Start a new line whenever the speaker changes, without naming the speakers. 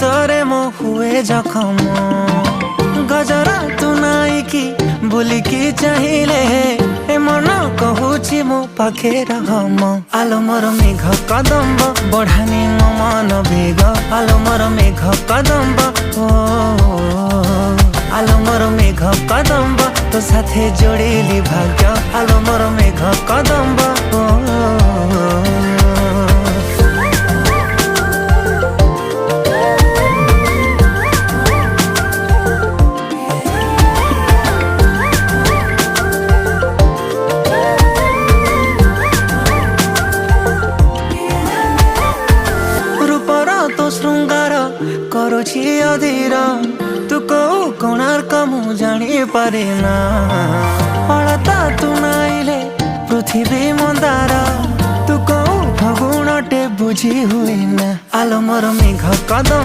ভিতরে মো হুয়ে জখম গজরা তু নাই কি বুলিকি চাহিলে এ মন কহুছি মো পাখে রহম আলো মোর মেঘ কদম্ব বঢ়ানি মো মন বেগ আলো মোর মেঘ কদম্ব ও আলো মোর মেঘ কদম্ব তো সাথে যোড়িলি ভাগ্য আলো মোর মেঘ কদম্ব ও श्रृंगार करुछि अधीर तू कौ कोणार्क मु जानी पारे ना अलता तू नाइले पृथ्वी मंदार तू कौ फगुणटे बुझी हुए ना आलो मोर मेघ कदम